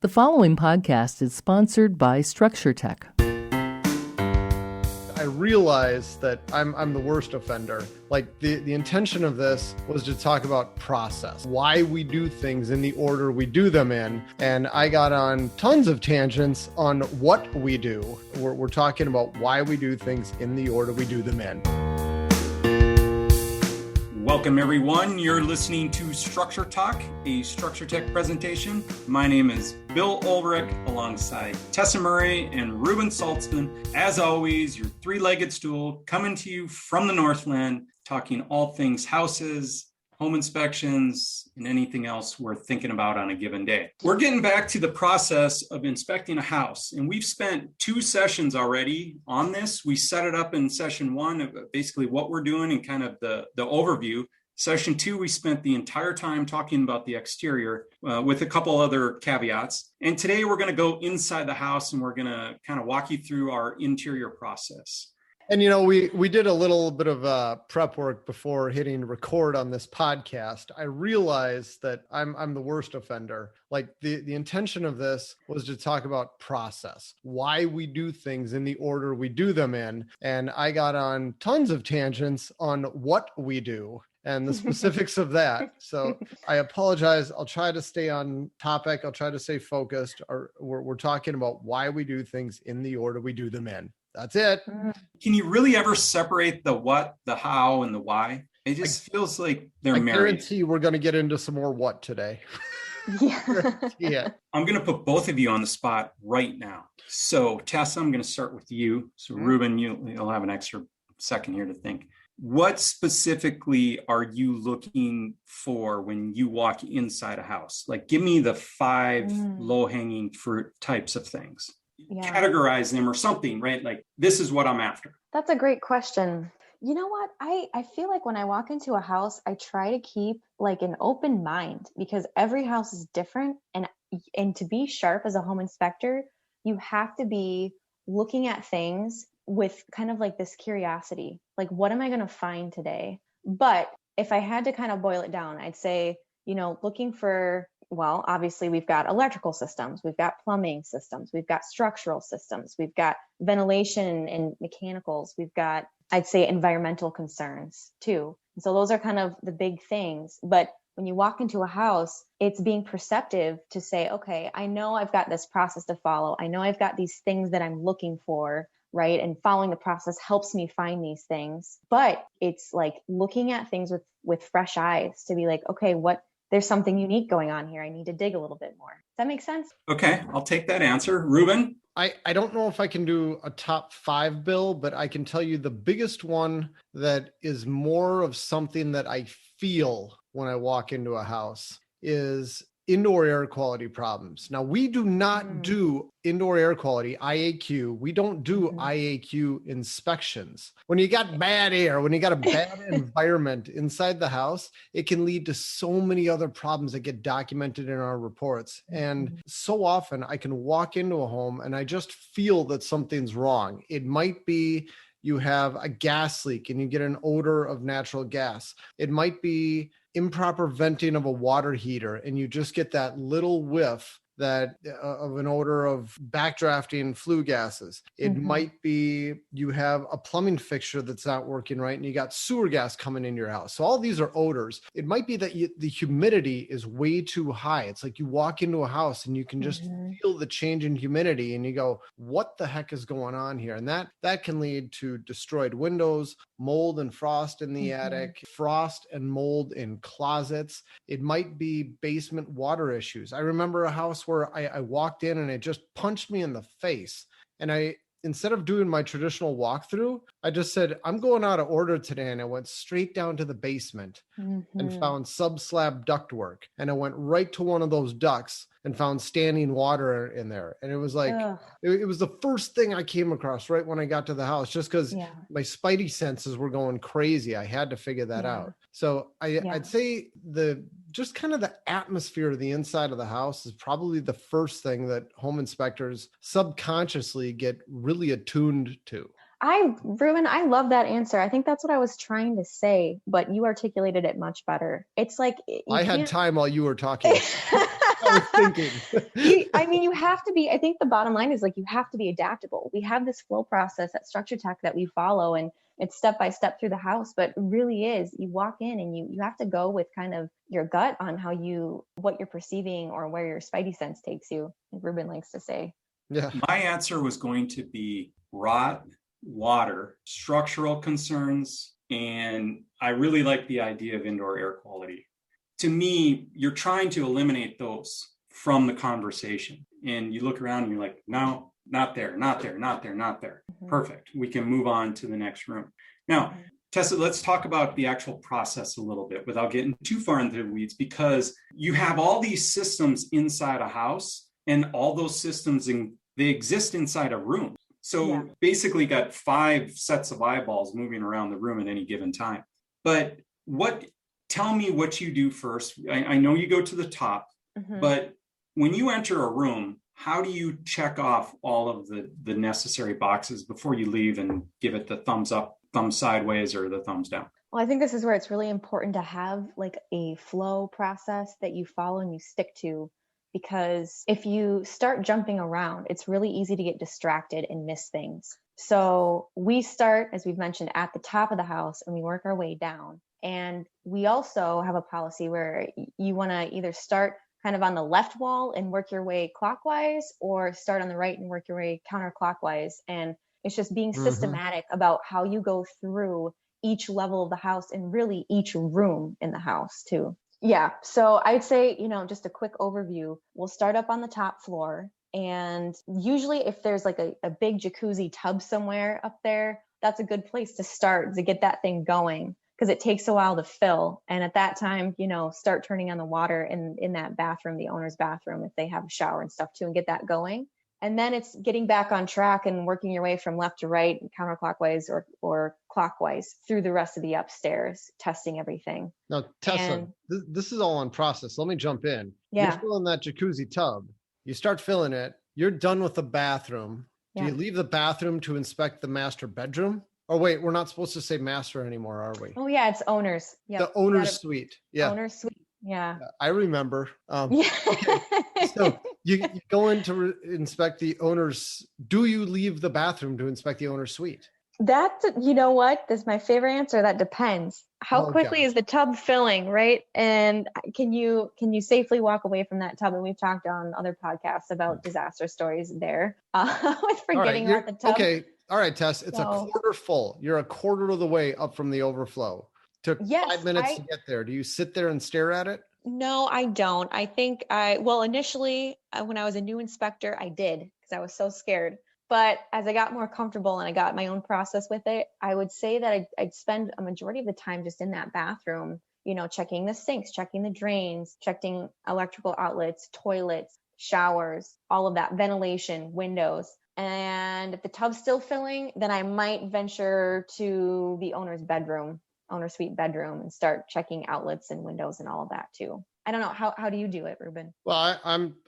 The following podcast is sponsored by Structure Tech. I realize that I'm the worst offender. Like the intention of this was to talk about process, why we do things in the order we do them in. And I got on tons of tangents on what we do. We're talking about why we do things in the order we do them in. Welcome, everyone. You're listening to Structure Talk, a Structure Tech presentation. My name is Bill Ulrich, alongside Tessa Murray and Reuben Saltzman. As always, your three-legged stool coming to you from the Northland, talking all things houses, home inspections, and anything else we're thinking about on a given day. We're getting back to the process of inspecting a house, and we've spent 2 sessions already on this. We set it up in session 1, basically what we're doing and kind of the overview. Session 2, we spent the entire time talking about the exterior with a couple other caveats. And today we're going to go inside the house and we're going to kind of walk you through our interior process. And, you know, we did a little bit of prep work before hitting record on this podcast. I realized that I'm the worst offender. Like the intention of this was to talk about process, why we do things in the order we do them in. And I got on tons of tangents on what we do and the specifics of that. So I apologize. I'll try to stay on topic. I'll try to stay focused. We're talking about why we do things in the order we do them in. That's it. Can you really ever separate the what, the how, and the why? It just feels like they're married. I guarantee we're going to get into some more what today. Yeah. I'm going to put both of you on the spot right now. So Tessa, I'm going to start with you. So Reuben, you'll have an extra second here to think. What specifically are you looking for when you walk inside a house? Like, give me the 5 low-hanging fruit types of things. Yeah. Categorize them or something, right? Like, this is what I'm after. That's a great question. You know what? I feel like when I walk into a house, I try to keep like an open mind because every house is different. And to be sharp as a home inspector, you have to be looking at things with kind of like this curiosity, like, what am I going to find today? But if I had to kind of boil it down, I'd say, looking for, well, obviously we've got electrical systems, we've got plumbing systems, we've got structural systems, we've got ventilation and mechanicals, we've got, I'd say, environmental concerns too. And so those are kind of the big things. But when you walk into a house, it's being perceptive to say, okay, I know I've got this process to follow. I know I've got these things that I'm looking for, right? And following the process helps me find these things. But it's like looking at things with fresh eyes to be like, okay, there's something unique going on here. I need to dig a little bit more. Does that make sense? Okay, I'll take that answer. Reuben? I don't know if I can do a top 5, Bill, but I can tell you the biggest one that is more of something that I feel when I walk into a house is indoor air quality problems. Now, we do not do indoor air quality, IAQ. We don't do IAQ inspections. When you got bad air, when you got a bad environment inside the house, it can lead to so many other problems that get documented in our reports. And so often I can walk into a home and I just feel that something's wrong. It might be you have a gas leak and you get an odor of natural gas. It might be improper venting of a water heater and you just get that little whiff of an odor of backdrafting flue gases. It might be you have a plumbing fixture that's not working right and you got sewer gas coming into your house. So all these are odors. It might be that the humidity is way too high. It's like you walk into a house and you can just feel the change in humidity and you go, what the heck is going on here? And that can lead to destroyed windows, mold and frost in the attic, frost and mold in closets. It might be basement water issues. I remember a house where I walked in and it just punched me in the face. And instead of doing my traditional walkthrough, I just said, I'm going out of order today. And I went straight down to the basement and found sub-slab ductwork. And I went right to one of those ducts and found standing water in there. And it was like, it was the first thing I came across right when I got to the house, just because my spidey senses were going crazy. I had to figure that out. So I'd say just kind of the atmosphere of the inside of the house is probably the first thing that home inspectors subconsciously get really attuned to. Reuben, I love that answer. I think that's what I was trying to say, but you articulated it much better. It's like, I had time while you were talking. I was thinking. You have to be, I think the bottom line is like, you have to be adaptable. We have this flow process at Structure Tech that we follow, and it's step by step through the house, but it really is, you walk in and you have to go with kind of your gut on what you're perceiving or where your spidey sense takes you, like Reuben likes to say. Yeah. My answer was going to be rot, water, structural concerns, and I really like the idea of indoor air quality. To me, you're trying to eliminate those from the conversation. And you look around and you're like, no, not there, not there, not there, not there. Mm-hmm. Perfect. We can move on to the next room. Now, Tessa, let's talk about the actual process a little bit without getting too far into the weeds, because you have all these systems inside a house, and all those systems, they exist inside a room. So basically got 5 sets of eyeballs moving around the room at any given time. But tell me what you do first. I know you go to the top, but when you enter a room, how do you check off all of the necessary boxes before you leave and give it the thumbs up, thumbs sideways, or the thumbs down? Well, I think this is where it's really important to have like a flow process that you follow and you stick to, because if you start jumping around, it's really easy to get distracted and miss things. So we start, as we've mentioned, at the top of the house and we work our way down. And we also have a policy where you want to either start kind of on the left wall and work your way clockwise, or start on the right and work your way counterclockwise. And it's just being systematic about how you go through each level of the house and really each room in the house too. Yeah. So I'd say, just a quick overview. We'll start up on the top floor. And usually if there's like a big jacuzzi tub somewhere up there, that's a good place to start to get that thing going, because it takes a while to fill. And at that time, start turning on the water in that bathroom, the owner's bathroom, if they have a shower and stuff too, and get that going. And then it's getting back on track and working your way from left to right, counterclockwise or clockwise through the rest of the upstairs, testing everything. Now, Tessa, this is all on process. Let me jump in. Yeah. You're filling that jacuzzi tub. You start filling it. You're done with the bathroom. Do you leave the bathroom to inspect the master bedroom? Oh, wait, we're not supposed to say master anymore, are we? Oh, yeah, it's owners. Yep. The owner's suite. Yeah. Owner's suite. Yeah. I remember. Yeah. Okay. So you go in to inspect the owner's. Do you leave the bathroom to inspect the owner's suite? That's, you know what? That's my favorite answer. That depends. How quickly is the tub filling, right? And can you safely walk away from that tub? And we've talked on other podcasts about disaster stories there with forgetting about the tub. Okay. All right, Tess, it's a quarter full. You're a quarter of the way up from the overflow. Took 5 minutes to get there. Do you sit there and stare at it? No, I don't. I think initially when I was a new inspector, I did, because I was so scared. But as I got more comfortable and I got my own process with it, I would say that I'd spend a majority of the time just in that bathroom, checking the sinks, checking the drains, checking electrical outlets, toilets, showers, all of that, ventilation, windows. And if the tub's still filling, then I might venture to the owner's suite bedroom, and start checking outlets and windows and all of that too. I don't know. How do you do it, Reuben? Well,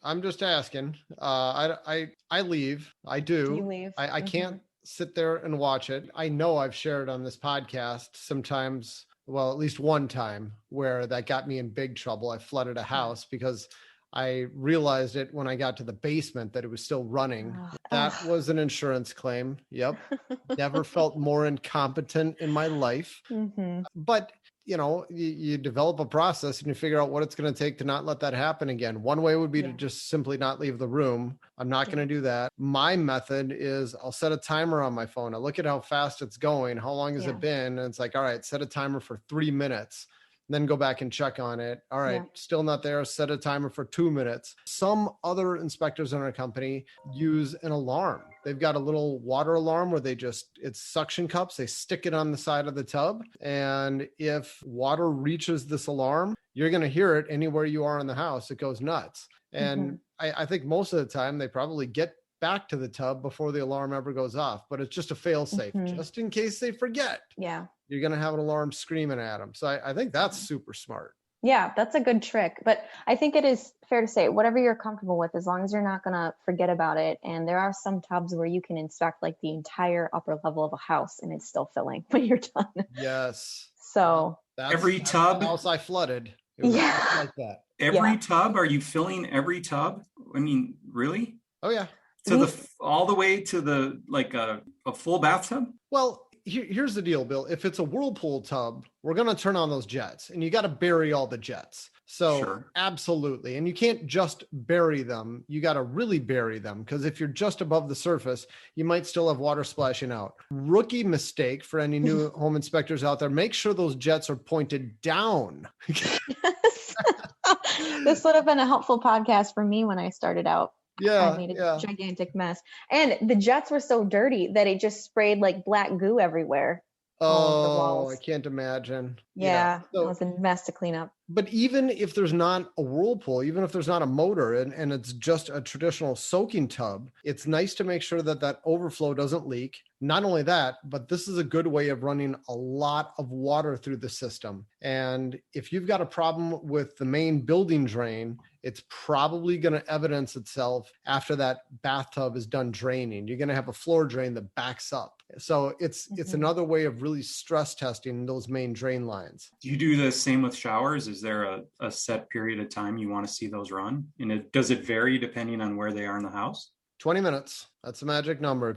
I'm just asking. I leave. I do. Do you leave? I can't sit there and watch it. I know I've shared on this podcast sometimes, well, at least one time, where that got me in big trouble. I flooded a house because I realized it when I got to the basement that it was still running. That was an insurance claim. Yep. Never felt more incompetent in my life. But, you develop a process and you figure out what it's going to take to not let that happen again. One way would be to just simply not leave the room. I'm not going to do that. My method is I'll set a timer on my phone. I look at how fast it's going. How long has it been? And it's like, all right, set a timer for 3 minutes. Then go back and check on it. All right, still not there. Set a timer for 2 minutes. Some other inspectors in our company use an alarm. They've got a little water alarm where it's suction cups. They stick it on the side of the tub. And if water reaches this alarm, you're going to hear it anywhere you are in the house. It goes nuts. And I think most of the time they probably get back to the tub before the alarm ever goes off, but it's just a fail safe, just in case they forget. Yeah. You're going to have an alarm screaming at them. So I think that's super smart. Yeah, that's a good trick. But I think it is fair to say, whatever you're comfortable with, as long as you're not going to forget about it. And there are some tubs where you can inspect like the entire upper level of a house and it's still filling when you're done. Yes. So every tub house I flooded. It was like that. Every tub? Are you filling every tub? I mean, really? Oh yeah. All the way to the like a full bathtub? Well, here's the deal, Bill. If it's a whirlpool tub, we're going to turn on those jets, and you got to bury all the jets. So Sure. Absolutely. And you can't just bury them. You got to really bury them, because if you're just above the surface, you might still have water splashing out. Rookie mistake for any new home inspectors out there. Make sure those jets are pointed down. This would have been a helpful podcast for me when I started out. Yeah. I made a gigantic mess. And the jets were so dirty that it just sprayed like black goo everywhere. All over the walls. I can't imagine. Yeah, So, it was a mess to clean up. but even if there's not a whirlpool, even if there's not a motor and it's just a traditional soaking tub, it's nice to make sure that that overflow doesn't leak. Not only that, but this is a good way of running a lot of water through the system. And if you've got a problem with the main building drain, it's probably going to evidence itself after that bathtub is done draining. You're going to have a floor drain that backs up. So it's another way of really stress testing those main drain lines. Do you do the same with showers? Is there a set period of time you want to see those run? And does it vary depending on where they are in the house? 20 minutes. That's the magic number.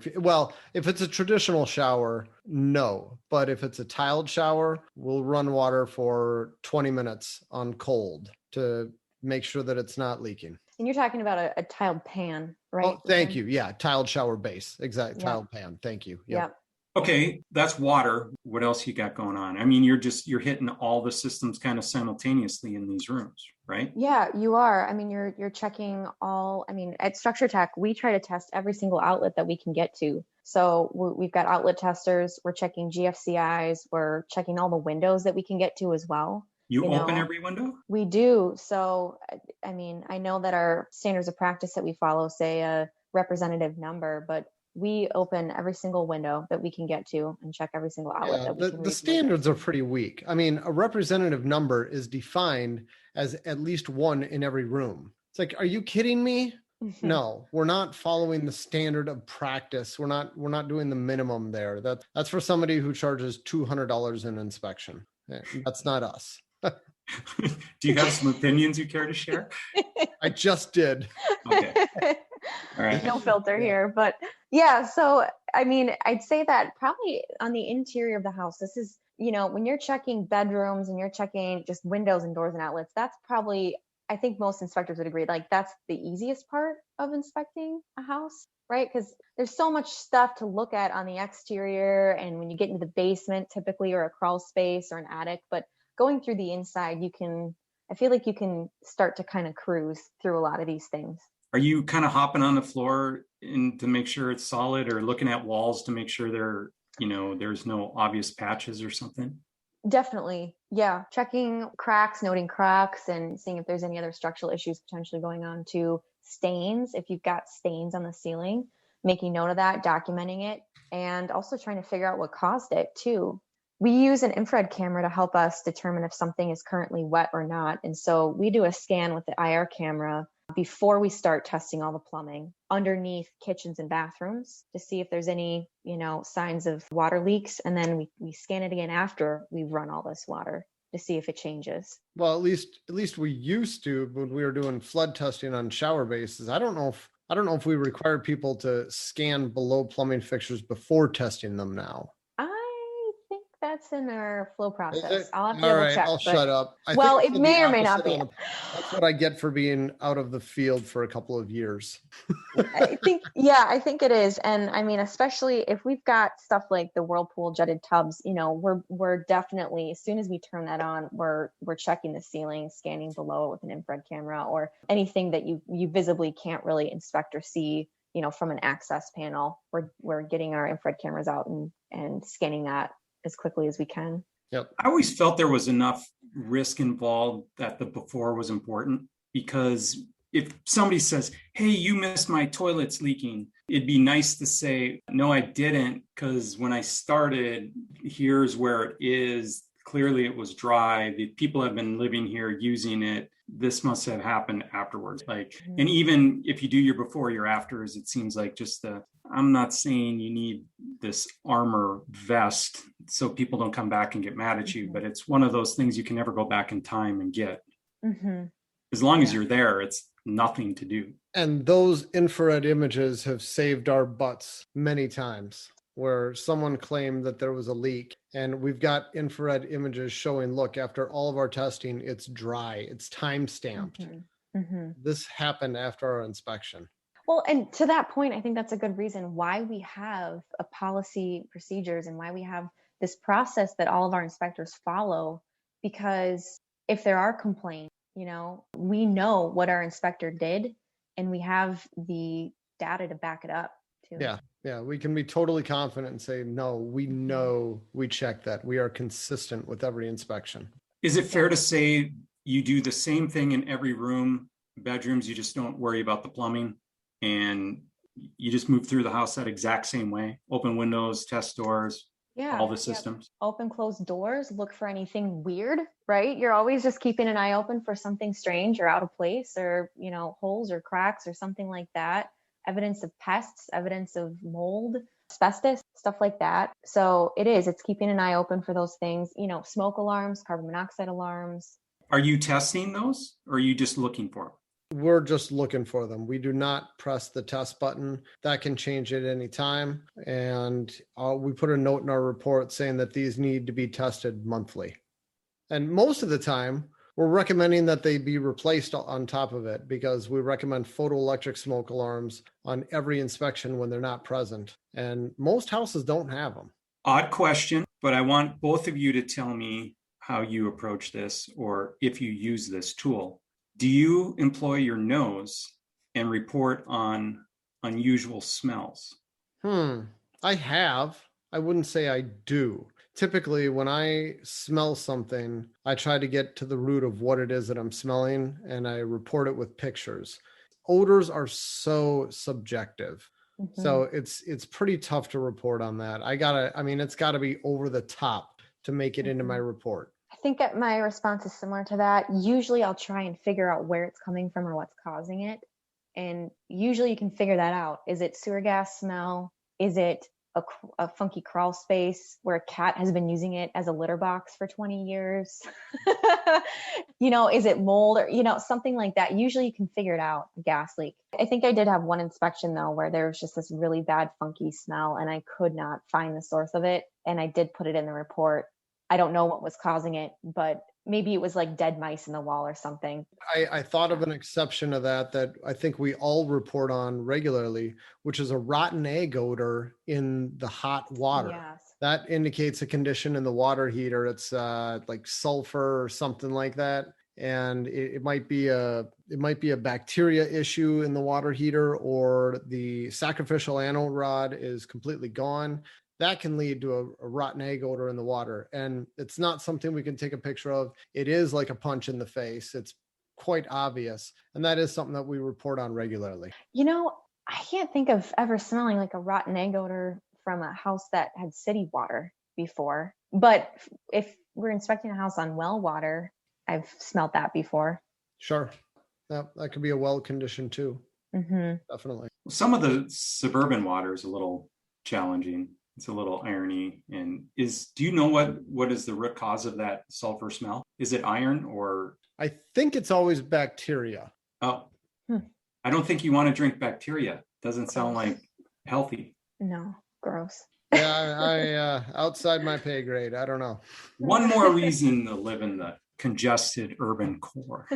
If it's a traditional shower, no. But if it's a tiled shower, we'll run water for 20 minutes on cold to make sure that it's not leaking. And you're talking about a tiled pan, right? Oh, thank you. Yeah, tiled shower base. Exactly. Yeah. Tiled pan. Thank you. Yeah. Okay, that's water. What else you got going on? I mean, you're hitting all the systems kind of simultaneously in these rooms, right? Yeah, you are. I mean, you're checking all. I mean, at Structure Tech, we try to test every single outlet that we can get to. So we've got outlet testers. We're checking GFCIs. We're checking all the windows that we can get to as well. You open every window? We do. So, I mean, I know that our standards of practice that we follow say a representative number, but we open every single window that we can get to and check every single outlet that we can. The standards are pretty weak. I mean, a representative number is defined as at least one in every room. It's like, are you kidding me? No, we're not following the standard of practice. We're not doing the minimum there. That's for somebody who charges $200 in inspection. That's not us. Do you have some opinions you care to share? I just did. Okay. All right. No filter here, but yeah. So, I mean, I'd say that probably on the interior of the house, this is, when you're checking bedrooms and you're checking just windows and doors and outlets, that's probably, I think most inspectors would agree, like that's the easiest part of inspecting a house, right? Because there's so much stuff to look at on the exterior. And when you get into the basement, typically, or a crawl space or an attic, but going through the inside, I feel like you can start to kind of cruise through a lot of these things. Are you kind of hopping on the floor to make sure it's solid, or looking at walls to make sure there's no obvious patches or something? Definitely. Yeah. Checking cracks, noting cracks, and seeing if there's any other structural issues potentially going on too. Stains, if you've got stains on the ceiling, making note of that, documenting it, and also trying to figure out what caused it too. We use an infrared camera to help us determine if something is currently wet or not. And so we do a scan with the IR camera before we start testing all the plumbing underneath kitchens and bathrooms to see if there's any, signs of water leaks. And then we scan it again after we run all this water to see if it changes. Well, at least we used to when we were doing flood testing on shower bases. I don't know if we require people to scan below plumbing fixtures before testing them now. That's in our flow process. I'll have to double check. I'll shut up. It may or may not be. That's what I get for being out of the field for a couple of years. I think it is. And I mean, especially if we've got stuff like the whirlpool jetted tubs, we're definitely, as soon as we turn that on, we're checking the ceiling, scanning below with an infrared camera, or anything that you visibly can't really inspect or see, from an access panel. We're getting our infrared cameras out and scanning that as quickly as we can. Yep. I always felt there was enough risk involved that the before was important, because if somebody says, hey, you missed my toilets leaking, it'd be nice to say, no, I didn't, because when I started, here's where it is. Clearly it was dry. The people have been living here using it. This must have happened afterwards. And even if you do your before, your afters, it seems like I'm not saying you need this armor vest so people don't come back and get mad at you, but it's one of those things you can never go back in time and get. Mm-hmm. as long as you're there, it's nothing to do. And those infrared images have saved our butts many times, where someone claimed that there was a leak, and we've got infrared images showing, look, after all of our testing, it's dry, it's time stamped. This happened after our inspection. Well, and to that point, I think that's a good reason why we have a policy procedures and why we have this process that all of our inspectors follow, because if there are complaints, we know what our inspector did and we have the data to back it up too. Yeah, we can be totally confident and say, no, we know we checked that. We are consistent with every inspection. Is it fair to say you do the same thing in every room, bedrooms, you just don't worry about the plumbing, and you just move through the house that exact same way? Open windows, test doors, all the systems. Open, closed doors, look for anything weird, right? You're always just keeping an eye open for something strange or out of place, or, holes or cracks or something like that. Evidence of pests, evidence of mold, asbestos, stuff like that. So it's keeping an eye open for those things, smoke alarms, carbon monoxide alarms. Are you testing those, or are you just looking for them? We're just looking for them. We do not press the test button. That can change at any time. And we put a note in our report saying that these need to be tested monthly. And most of the time, we're recommending that they be replaced on top of it, because we recommend photoelectric smoke alarms on every inspection when they're not present. And most houses don't have them. Odd question, but I want both of you to tell me how you approach this, or if you use this tool. Do you employ your nose and report on unusual smells? I have. I wouldn't say I do. Typically, when I smell something, I try to get to the root of what it is that I'm smelling, and I report it with pictures. Odors are so subjective. So it's pretty tough to report on that. It's gotta be over the top to make it into my report. I think that my response is similar to that. Usually I'll try and figure out where it's coming from or what's causing it. And usually you can figure that out. Is it sewer gas smell? Is it a funky crawl space where a cat has been using it as a litter box for 20 years? Is it mold or, something like that? Usually you can figure it out, a gas leak. I think I did have one inspection though, where there was just this really bad funky smell and I could not find the source of it. And I did put it in the report. I don't know what was causing it, but maybe it was like dead mice in the wall or something. I thought of an exception to that I think we all report on regularly, which is a rotten egg odor in the hot water. Yes. That indicates a condition in the water heater. It's like sulfur or something like that. And it might be a bacteria issue in the water heater, or the sacrificial anode rod is completely gone. That can lead to a rotten egg odor in the water. And it's not something we can take a picture of. It is like a punch in the face. It's quite obvious. And that is something that we report on regularly. I can't think of ever smelling like a rotten egg odor from a house that had city water before. But if we're inspecting a house on well water, I've smelled that before. Sure. That could be a well condition too. Definitely. Some of the suburban water is a little challenging. It's a little irony. And do you know what is the root cause of that sulfur smell? Is it iron, or? I think it's always bacteria. Oh, I don't think you want to drink bacteria. Doesn't sound like healthy. No, gross. Yeah, I outside my pay grade. I don't know. One more reason to live in the congested urban core.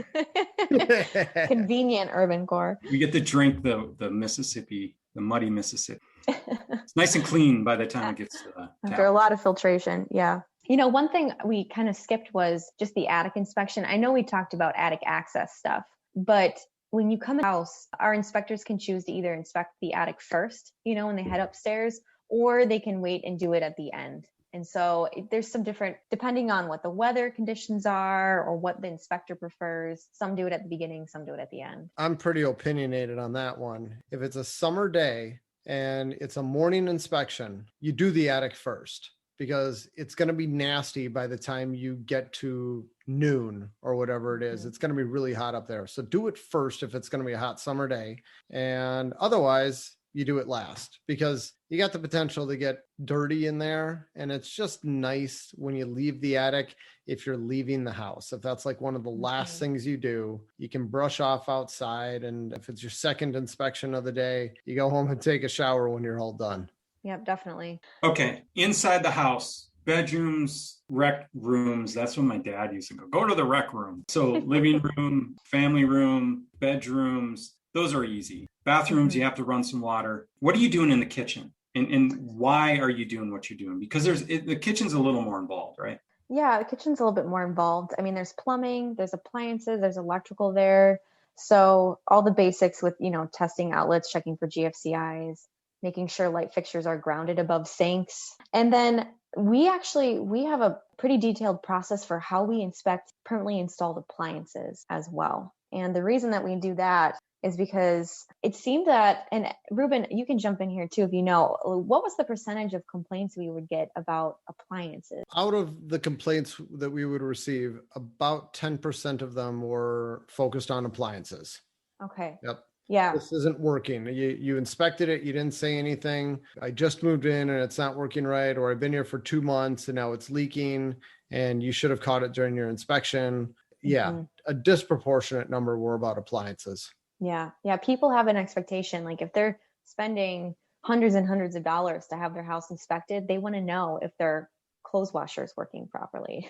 Convenient urban core. We get to drink the Mississippi, the muddy Mississippi. It's nice and clean by the time it gets to the after a lot of filtration. Yeah. One thing we kind of skipped was just the attic inspection. I know we talked about attic access stuff, but when you come in the house, our inspectors can choose to either inspect the attic first, when they head upstairs, or they can wait and do it at the end. And so there's some different, depending on what the weather conditions are or what the inspector prefers. Some do it at the beginning, some do it at the end. I'm pretty opinionated on that one. If it's a summer day and it's a morning inspection, you do the attic first, because it's going to be nasty by the time you get to noon or whatever it is. It's going to be really hot up there. So do it first if it's going to be a hot summer day. And otherwise, you do it last, because you got the potential to get dirty in there. And it's just nice when you leave the attic, if you're leaving the house, if that's like one of the last things you do, you can brush off outside. And if it's your second inspection of the day, you go home and take a shower when you're all done. Yep, definitely. Okay. Inside the house, bedrooms, rec rooms. That's what my dad used to go to the rec room. So living room, family room, bedrooms, those are easy. Bathrooms, you have to run some water. What are you doing in the kitchen? And why are you doing what you're doing? Because the kitchen's a little more involved, right? Yeah, the kitchen's a little bit more involved. I mean, there's plumbing, there's appliances, there's electrical there. So all the basics with, testing outlets, checking for GFCIs, making sure light fixtures are grounded above sinks. And then we have a pretty detailed process for how we inspect permanently installed appliances as well. And the reason that we do that is because it seemed that, and Reuben, you can jump in here too if you know, what was the percentage of complaints we would get about appliances? Out of the complaints that we would receive, about 10% of them were focused on appliances. Okay. Yep. Yeah. This isn't working. You inspected it. You didn't say anything. I just moved in and it's not working right. Or I've been here for 2 months and now it's leaking and you should have caught it during your inspection. Yeah. A disproportionate number were about appliances. Yeah. Yeah. People have an expectation. Like if they're spending hundreds and hundreds of dollars to have their house inspected, they want to know if their clothes washer is working properly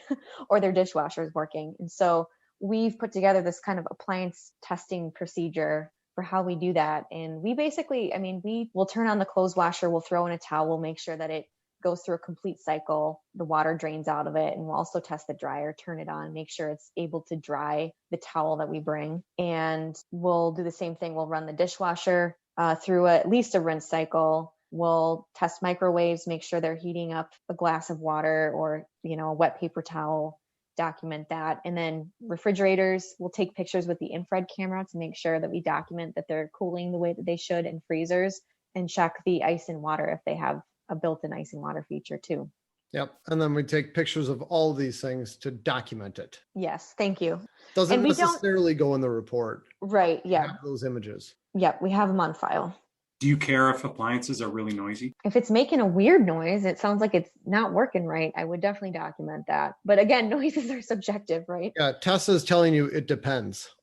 or their dishwasher is working. And so we've put together this kind of appliance testing procedure for how we do that. And we basically, we will turn on the clothes washer, we'll throw in a towel, we'll make sure that it goes through a complete cycle, the water drains out of it, and we'll also test the dryer, turn it on, make sure it's able to dry the towel that we bring. And we'll do the same thing. We'll run the dishwasher through at least a rinse cycle. We'll test microwaves, make sure they're heating up a glass of water or, a wet paper towel, document that. And then refrigerators, we'll take pictures with the infrared camera to make sure that we document that they're cooling the way that they should, and freezers, and check the ice and water if they have a built-in ice and water feature too. Yep. And then we take pictures of all these things to document it. Yes. Thank you. Doesn't necessarily go in the report. Right. Yeah. We have those images. Yep. We have them on file. Do you care if appliances are really noisy? If it's making a weird noise, it sounds like it's not working right, I would definitely document that. But again, noises are subjective, right? Yeah. Tessa's telling you it depends.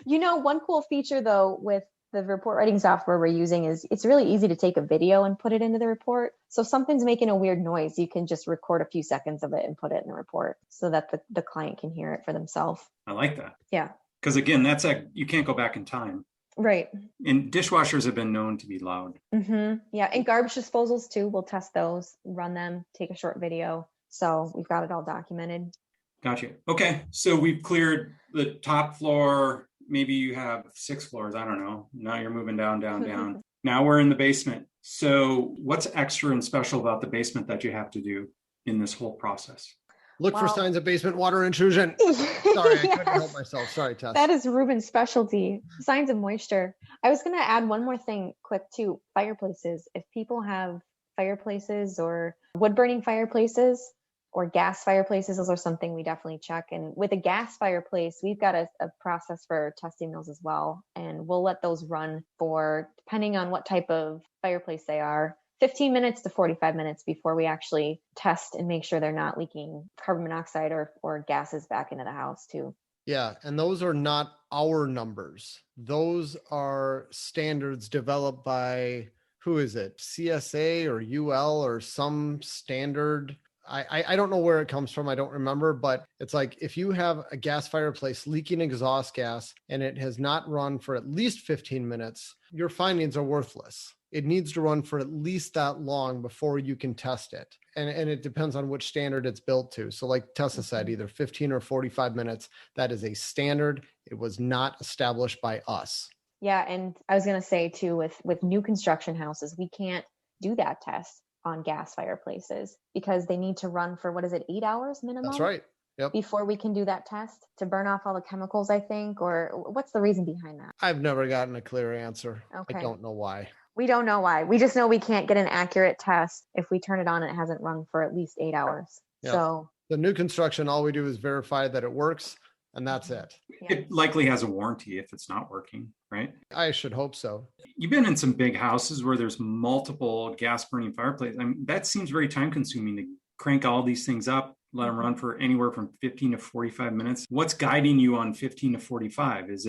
One cool feature though with the report writing software we're using is it's really easy to take a video and put it into the report. So if something's making a weird noise, you can just record a few seconds of it and put it in the report so that the client can hear it for themselves. I like that. Yeah. Because again, you can't go back in time. Right. And dishwashers have been known to be loud. Mm-hmm. Yeah. And garbage disposals too. We'll test those, run them, take a short video. So we've got it all documented. Gotcha. Okay. So we've cleared the top floor. Maybe you have 6 floors. I don't know. Now you're moving down. Now we're in the basement. So what's extra and special about the basement that you have to do in this whole process? Look for signs of basement water intrusion. Sorry, I couldn't help myself. Sorry, Tess. That is Reuben's specialty. Signs of moisture. I was going to add one more thing quick too. Fireplaces. If people have fireplaces or wood burning fireplaces or gas fireplaces, those are something we definitely check. And with a gas fireplace, we've got a process for testing those as well. And we'll let those run for, depending on what type of fireplace they are, 15 minutes to 45 minutes before we actually test and make sure they're not leaking carbon monoxide or gases back into the house too. Yeah. And those are not our numbers. Those are standards developed by, who is it? CSA or UL or some standard. I don't know where it comes from. I don't remember, but it's like if you have a gas fireplace leaking exhaust gas and it has not run for at least 15 minutes, your findings are worthless. It needs to run for at least that long before you can test it. And it depends on which standard it's built to. So like Tessa said, either 15 or 45 minutes, that is a standard. It was not established by us. Yeah. And I was going to say too, with new construction houses, we can't do that test on gas fireplaces because they need to run for, 8 hours minimum? That's right. Yep. Before we can do that test to burn off all the chemicals, I think, or what's the reason behind that? I've never gotten a clear answer. Okay. I don't know why. We don't know why. We just know we can't get an accurate test if we turn it on and it hasn't run for at least 8 hours. Yep. So the new construction, all we do is verify that it works, and that's it. Yeah. It likely has a warranty if it's not working, right? I should hope so. You've been in some big houses where there's multiple gas burning fireplaces. I mean, that seems very time consuming to crank all these things up, let them run for anywhere from 15 to 45 minutes. What's guiding you on 15 to 45? Is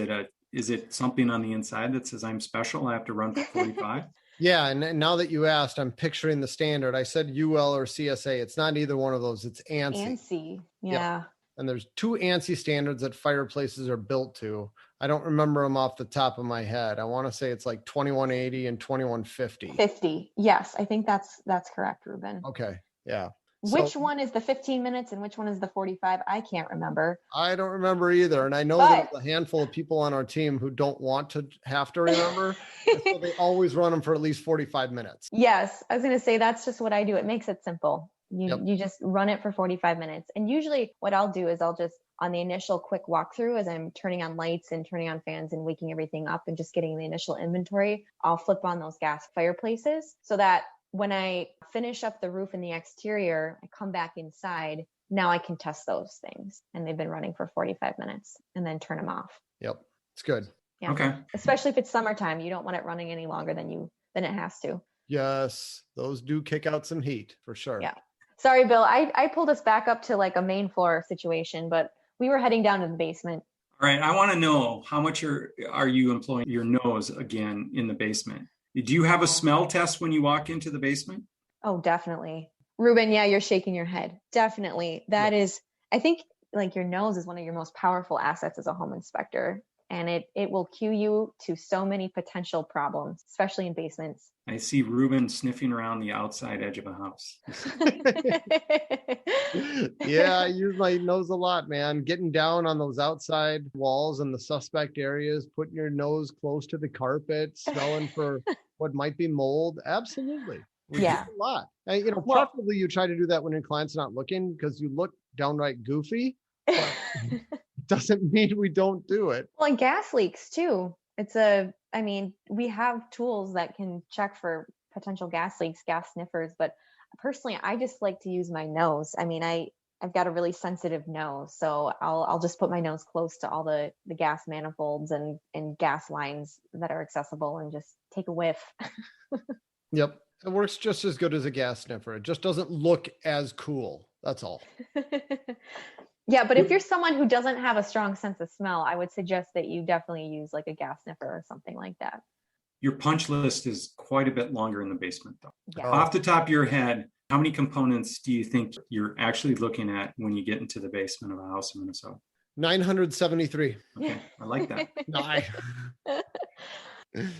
it something on the inside that says I'm special, I have to run for 45? Yeah, and now that you asked, I'm picturing the standard. I said UL or CSA. It's not either one of those. It's ANSI. ANSI, yeah. Yep. And there's 2 ANSI standards that fireplaces are built to. I don't remember them off the top of my head. I want to say it's like 2180 and 2150. 50. Yes, I think that's correct, Reuben. Okay. Yeah. Which one is the 15 minutes and which one is the 45? I can't remember. I don't remember either. And I know there's a handful of people on our team who don't want to have to remember. So they always run them for at least 45 minutes. Yes. I was going to say, that's just what I do. It makes it simple. You just run it for 45 minutes. And usually what I'll do is I'll just, on the initial quick walkthrough, as I'm turning on lights and turning on fans and waking everything up and just getting the initial inventory, I'll flip on those gas fireplaces so that when I finish up the roof and the exterior, I come back inside. Now I can test those things. And they've been running for 45 minutes and then turn them off. Yep. It's good. Yeah. Okay. Especially if it's summertime, you don't want it running any longer than it has to. Yes. Those do kick out some heat for sure. Yeah. Sorry, Bill. I pulled us back up to like a main floor situation, but we were heading down to the basement. All right. I want to know, how much are you employing your nose again in the basement? Do you have a smell test when you walk into the basement? Oh, definitely. Reuben, yeah, you're shaking your head. Definitely. That is, I think like your nose is one of your most powerful assets as a home inspector. And it will cue you to so many potential problems, especially in basements. I see Reuben sniffing around the outside edge of a house. Yeah, I use my nose a lot, man. Getting down on those outside walls and the suspect areas, putting your nose close to the carpet, smelling for what might be mold. Absolutely. We do a lot. And, preferably you try to do that when your client's not looking, because you look downright goofy. But doesn't mean we don't do it. Well, and gas leaks too. We have tools that can check for potential gas leaks, gas sniffers, but personally, I just like to use my nose. I mean, I've got a really sensitive nose, so I'll just put my nose close to all the gas manifolds and gas lines that are accessible and just take a whiff. Yep. It works just as good as a gas sniffer. It just doesn't look as cool. That's all. Yeah, but if you're someone who doesn't have a strong sense of smell, I would suggest that you definitely use like a gas sniffer or something like that. Your punch list is quite a bit longer in the basement, though. Yeah. Off the top of your head, how many components do you think you're actually looking at when you get into the basement of a house in Minnesota? 973. Okay, I like that.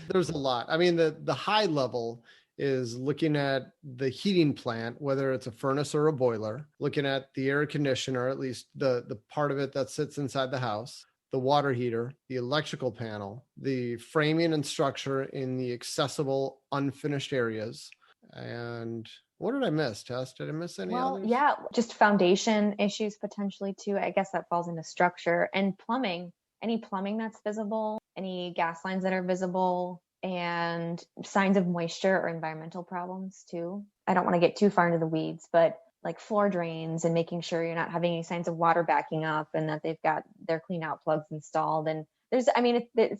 There's a lot. I mean, the high level is looking at the heating plant, whether it's a furnace or a boiler, looking at the air conditioner, at least the part of it that sits inside the house, the water heater, the electrical panel, the framing and structure in the accessible unfinished areas. And what did I miss, Tess? Did I miss any others? Yeah, just foundation issues potentially too. I guess that falls into structure and plumbing. Any plumbing that's visible, any gas lines that are visible, and signs of moisture or environmental problems too. I don't want to get too far into the weeds, but like floor drains and making sure you're not having any signs of water backing up and that they've got their clean out plugs installed. And it's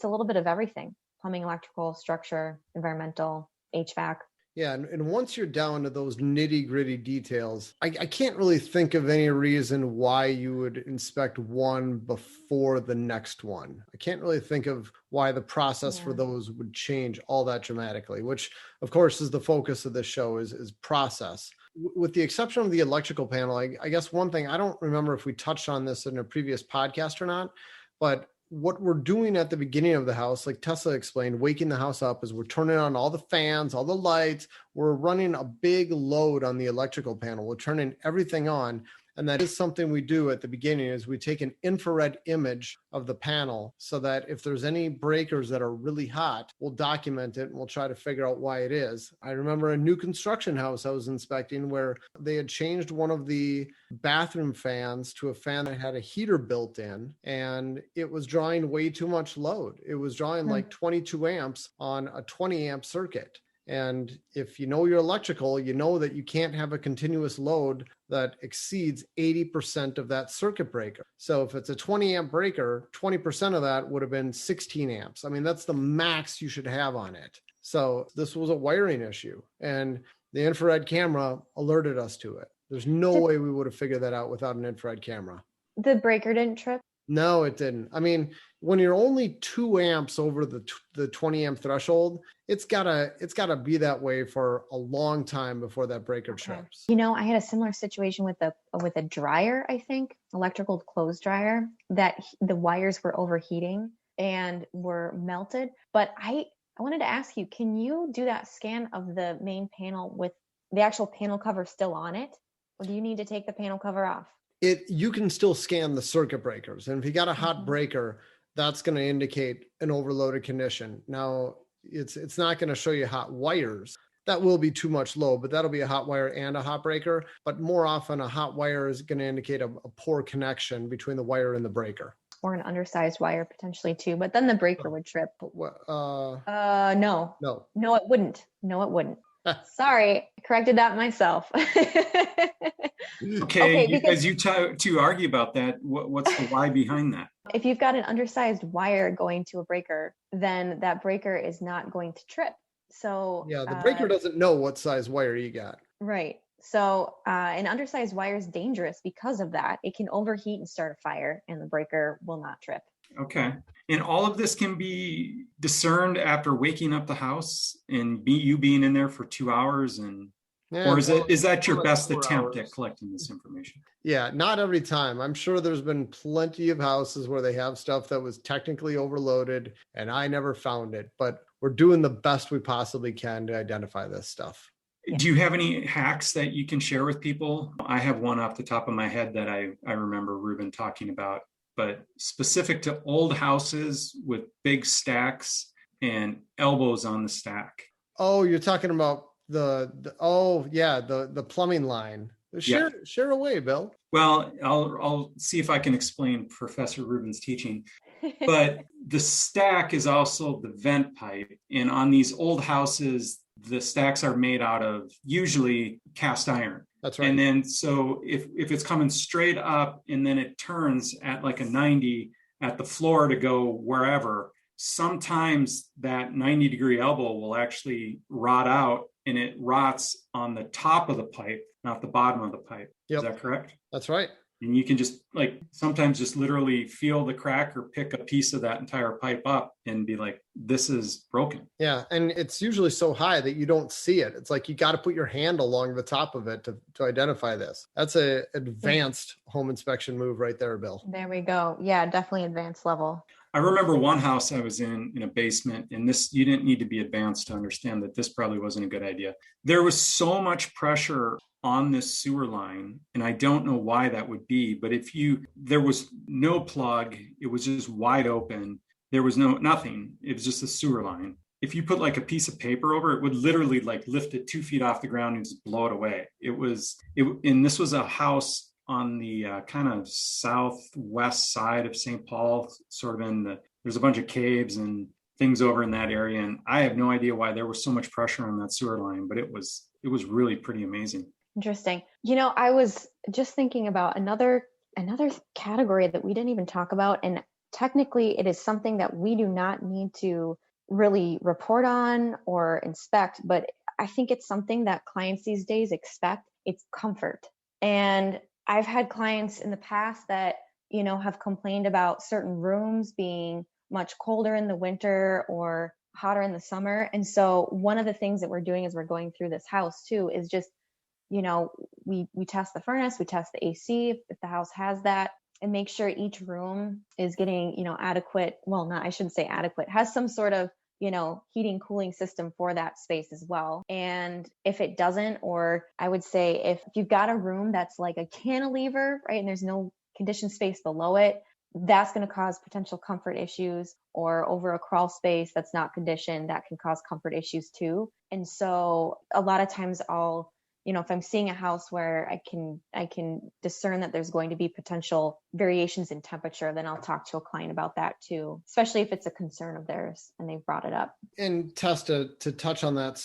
a little bit of everything: plumbing, electrical, structure, environmental, HVAC. Yeah. And once you're down to those nitty gritty details, I can't really think of any reason why you would inspect one before the next one. I can't really think of why the process for those would change all that dramatically, which of course is the focus of this show is process. With the exception of the electrical panel, I guess one thing, I don't remember if we touched on this in a previous podcast or not, but what we're doing at the beginning of the house, like Tessa explained, waking the house up, is we're turning on all the fans, all the lights. We're running a big load on the electrical panel. We're turning everything on. And that is something we do at the beginning, is we take an infrared image of the panel so that if there's any breakers that are really hot, we'll document it and we'll try to figure out why it is. I remember a new construction house I was inspecting where they had changed one of the bathroom fans to a fan that had a heater built in, and it was drawing way too much load. It was drawing like 22 amps on a 20 amp circuit. And if you know your electrical, you know that you can't have a continuous load that exceeds 80% of that circuit breaker. So if it's a 20 amp breaker, 20% of that would have been 16 amps. I mean, that's the max you should have on it. So this was a wiring issue, and the infrared camera alerted us to it. There's no way we would have figured that out without an infrared camera. The breaker didn't trip? No, it didn't. I mean, when you're only 2 amps over the 20 amp threshold, it's gotta be that way for a long time before that breaker trips. You know, I had a similar situation with a dryer, I think, electrical clothes dryer, that the wires were overheating and were melted. But I wanted to ask you, can you do that scan of the main panel with the actual panel cover still on it? Or do you need to take the panel cover off? You can still scan the circuit breakers. And if you got a hot breaker, that's going to indicate an overloaded condition. Now, it's not going to show you hot wires. That will be too much load, but that'll be a hot wire and a hot breaker. But more often, a hot wire is going to indicate a poor connection between the wire and the breaker. Or an undersized wire potentially too, but then the breaker would trip. No, it wouldn't. No, it wouldn't. Sorry, I corrected that myself. Okay, because you two argue about that. What's the why behind that? If you've got an undersized wire going to a breaker, then that breaker is not going to trip. So yeah, the breaker doesn't know what size wire you got. Right. So an undersized wire is dangerous because of that. It can overheat and start a fire, and the breaker will not trip. Okay. And all of this can be discerned after waking up the house and you being in there for 2 hours, and or is that your best attempt at collecting this information? Yeah, not every time. I'm sure there's been plenty of houses where they have stuff that was technically overloaded and I never found it, but we're doing the best we possibly can to identify this stuff. Do you have any hacks that you can share with people? I have one off the top of my head that I remember Reuben talking about, but specific to old houses with big stacks and elbows on the stack. Oh, you're talking about the plumbing line. Share away, Bill. Well, I'll see if I can explain Professor Reuben's teaching. But the stack is also the vent pipe. And on these old houses, the stacks are made out of usually cast iron. That's right. And then so if it's coming straight up and then it turns at like a 90 at the floor to go wherever, sometimes that 90-degree elbow will actually rot out, and it rots on the top of the pipe, not the bottom of the pipe. Yep. Is that correct? That's right. And you can just sometimes just literally feel the crack or pick a piece of that entire pipe up and be like, this is broken. Yeah. And it's usually so high that you don't see it. It's like you got to put your hand along the top of it to identify this. That's an advanced home inspection move right there, Bill. There we go. Yeah, definitely advanced level. I remember one house I was in a basement, and this, you didn't need to be advanced to understand that this probably wasn't a good idea. There was so much pressure on this sewer line, and I don't know why that would be, but there was no plug, it was just wide open. There was nothing. It was just a sewer line. If you put like a piece of paper over it, would literally lift it 2 feet off the ground and just blow it away. And this was a house on the kind of southwest side of St. Paul, sort of there's a bunch of caves and things over in that area. And I have no idea why there was so much pressure on that sewer line, but it was really pretty amazing. Interesting. I was just thinking about another category that we didn't even talk about. And technically it is something that we do not need to really report on or inspect, but I think it's something that clients these days expect. It's comfort. And I've had clients in the past that, have complained about certain rooms being much colder in the winter or hotter in the summer. And so one of the things that we're doing as we're going through this house too is just, we test the furnace, we test the AC if the house has that, and make sure each room is getting, adequate. Well, not, I shouldn't say adequate, has some sort of, heating, cooling system for that space as well. And if it doesn't, or I would say if you've got a room that's like a cantilever, right, and there's no conditioned space below it, that's going to cause potential comfort issues, or over a crawl space that's not conditioned, that can cause comfort issues too. And so a lot of times I'll, if I'm seeing a house where I can discern that there's going to be potential variations in temperature, then I'll talk to a client about that too, especially if it's a concern of theirs and they've brought it up. And Tessa, to touch on that,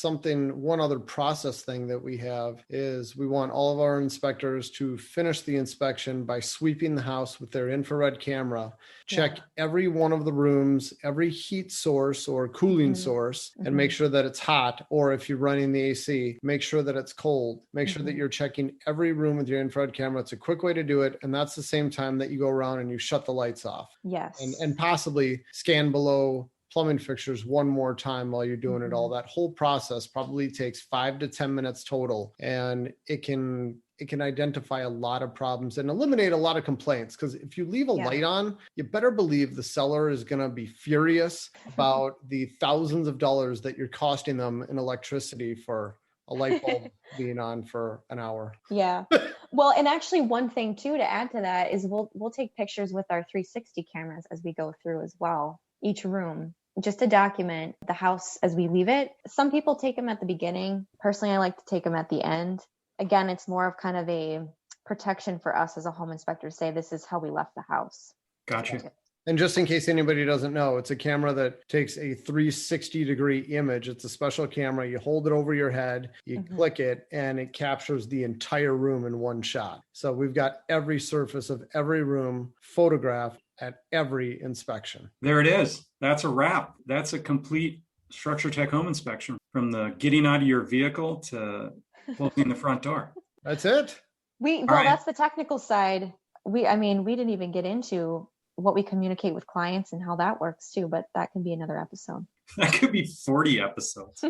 one other process thing that we have is we want all of our inspectors to finish the inspection by sweeping the house with their infrared camera, check every one of the rooms, every heat source or cooling source, and make sure that it's hot, or if you're running the AC, make sure that it's cold. Make sure that you're checking every room with your infrared camera. It's a quick way to do it. And that's the same time that you go around and you shut the lights off. Yes. And possibly scan below plumbing fixtures one more time while you're doing it all. That whole process probably takes 5 to 10 minutes total. And it can identify a lot of problems and eliminate a lot of complaints. Because if you leave a light on, you better believe the seller is going to be furious about the thousands of dollars that you're costing them in electricity for a light bulb being on for an hour. Yeah. Well, and actually one thing too, to add to that is we'll take pictures with our 360 cameras as we go through as well, each room, just to document the house as we leave it. Some people take them at the beginning. Personally, I like to take them at the end. Again, it's more of kind of a protection for us as a home inspector to say, this is how we left the house. Gotcha. And just in case anybody doesn't know, it's a camera that takes a 360-degree image. It's a special camera. You hold it over your head, you click it, and it captures the entire room in one shot. So we've got every surface of every room photographed at every inspection. There it is. That's a wrap. That's a complete Structure Tech home inspection, from the getting out of your vehicle to closing the front door. That's it. That's the technical side. We didn't even get into what we communicate with clients and how that works too, but that can be another episode. That could be 40 episodes.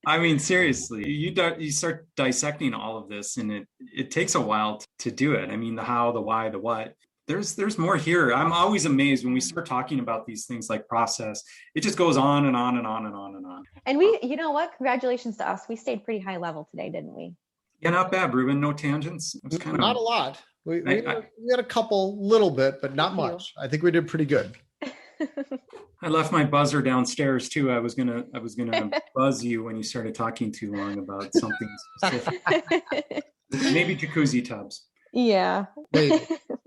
I mean, seriously, you start dissecting all of this, and it takes a while to do it. I mean, the how, the why, the what. There's more here. I'm always amazed when we start talking about these things like process. It just goes on and on and on and on and on. And we, you know what? Congratulations to us. We stayed pretty high level today, didn't we? Yeah, not bad, Reuben. No tangents. It was kind not a lot. We had a couple, little bit, but not much. I think we did pretty good. I left my buzzer downstairs too. I was gonna buzz you when you started talking too long about something specific. Maybe jacuzzi tubs. Yeah.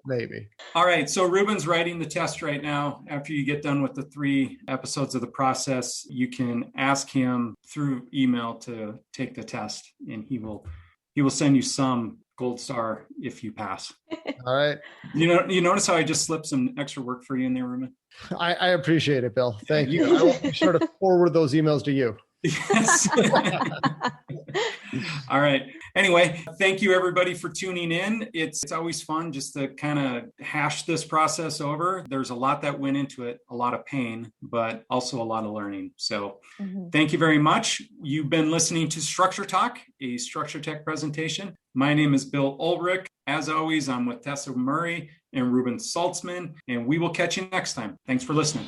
Maybe. All right. So Reuben's writing the test right now. After you get done with the 3 episodes of the process, you can ask him through email to take the test, and he will send you some gold star if you pass. All right. You notice how I just slipped some extra work for you in there, Reuben? I appreciate it, Bill. Thank you. I will be sure to forward those emails to you. Yes. All right. Anyway, thank you everybody for tuning in. It's always fun just to kind of hash this process over. There's a lot that went into it, a lot of pain, but also a lot of learning. So thank you very much. You've been listening to Structure Talk, a Structure Tech presentation. My name is Bill Ulrich. As always, I'm with Tessa Murray and Reuben Saltzman, and we will catch you next time. Thanks for listening.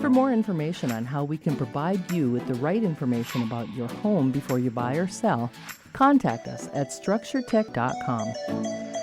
For more information on how we can provide you with the right information about your home before you buy or sell, contact us at structuretech.com.